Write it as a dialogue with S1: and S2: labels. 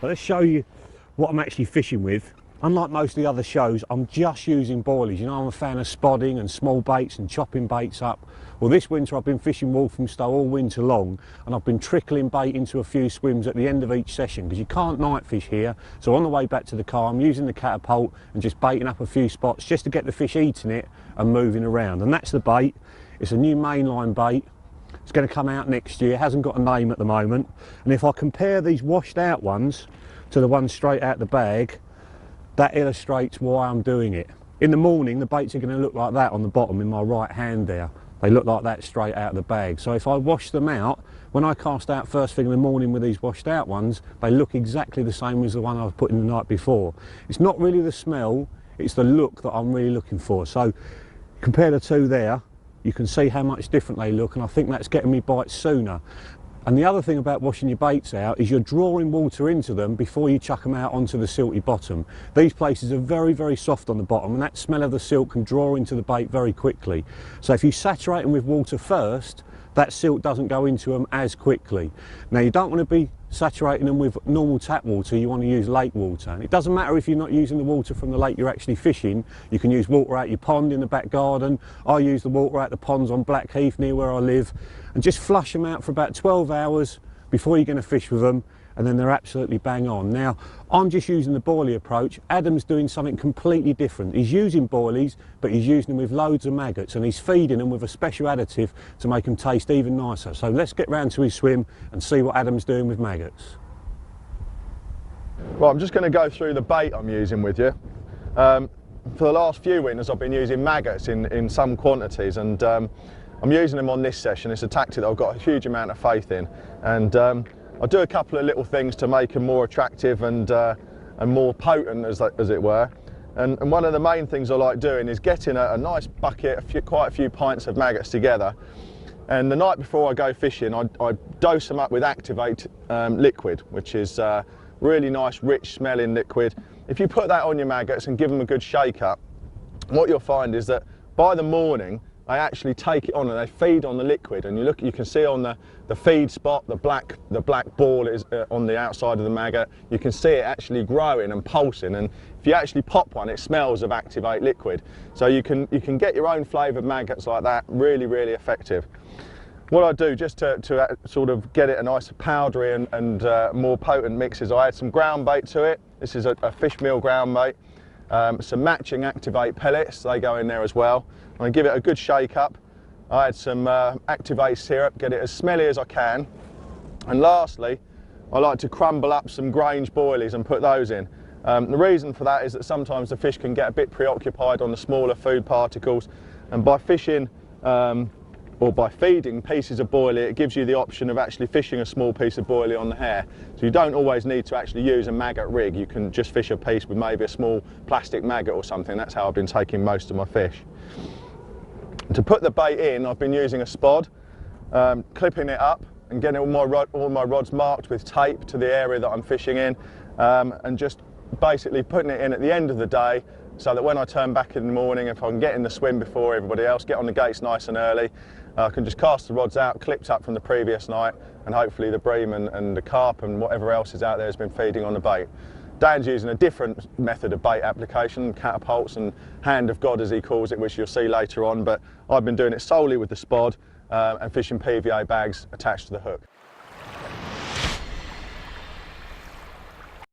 S1: But let's show you what I'm actually fishing with. Unlike most of the other shows, I'm just using boilies. You know, I'm a fan of spodding and small baits and chopping baits up. Well, this winter I've been fishing Walthamstow all winter long, and I've been trickling bait into a few swims at the end of each session because you can't night fish here. So on the way back to the car, I'm using the catapult and just baiting up a few spots just to get the fish eating it and moving around. And that's the bait. It's a new Mainline bait. It's going to come out next year. It hasn't got a name at the moment. And if I compare these washed out ones to the ones straight out the bag, that illustrates why I'm doing it. In the morning, the baits are going to look like that on the bottom in my right hand there. They look like that straight out of the bag. So if I wash them out, when I cast out first thing in the morning with these washed out ones, they look exactly the same as the one I was putting the night before. It's not really the smell, it's the look that I'm really looking for. So compare the two there, you can see how much different they look, and I think that's getting me bites sooner. And the other thing about washing your baits out is you're drawing water into them before you chuck them out onto the silty bottom. These places are very, very soft on the bottom, and that smell of the silt can draw into the bait very quickly. So if you saturate them with water first, that silt doesn't go into them as quickly. Now, you don't want to be saturating them with normal tap water, you want to use lake water. And it doesn't matter if you're not using the water from the lake you're actually fishing. You can use water out your pond in the back garden. I use the water out the ponds on Blackheath near where I live, and just flush them out for about 12 hours before you're going to fish with them, and then they're absolutely bang on. Now, I'm just using the boilie approach. Adam's doing something completely different. He's using boilies, but he's using them with loads of maggots, and he's feeding them with a special additive to make them taste even nicer. So let's get round to his swim and see what Adam's doing with maggots.
S2: Well, I'm just going to go through the bait I'm using with you. For the last few winters I've been using maggots in some quantities, and I'm using them on this session. It's a tactic that I've got a huge amount of faith in, and I do a couple of little things to make them more attractive and more potent, as it were. And one of the main things I like doing is getting a nice bucket, quite a few pints of maggots together. And the night before I go fishing, I dose them up with Activate liquid, which is really nice, rich smelling liquid. If you put that on your maggots and give them a good shake up, what you'll find is that by the morning, they actually take it on and they feed on the liquid, and you can see on the feed spot, the black ball is on the outside of the maggot. You can see it actually growing and pulsing, and if you actually pop one, it smells of Activate liquid. So you can get your own flavoured maggots like that, really, really effective. What I do just to sort of get it a nice powdery and more potent mix is I add some ground bait to it. This is a fish meal ground bait. Some matching Activate pellets, they go in there as well. I give it a good shake up. I add some Activate syrup, get it as smelly as I can. And lastly, I like to crumble up some Grange boilies and put those in. The reason for that is that sometimes the fish can get a bit preoccupied on the smaller food particles, and by fishing or by feeding pieces of boilie, it gives you the option of actually fishing a small piece of boilie on the hair. So you don't always need to actually use a maggot rig. You can just fish a piece with maybe a small plastic maggot or something. That's how I've been taking most of my fish. To put the bait in, I've been using a spod, clipping it up and getting all my rods marked with tape to the area that I'm fishing in, and just basically putting it in at the end of the day, so that when I turn back in the morning, if I can get in the swim before everybody else, get on the gates nice and early, I can just cast the rods out, clipped up from the previous night, and hopefully the bream and the carp and whatever else is out there has been feeding on the bait. Dan's using a different method of bait application, catapults and hand of God as he calls it, which you'll see later on, but I've been doing it solely with the spod and fishing PVA bags attached to the hook.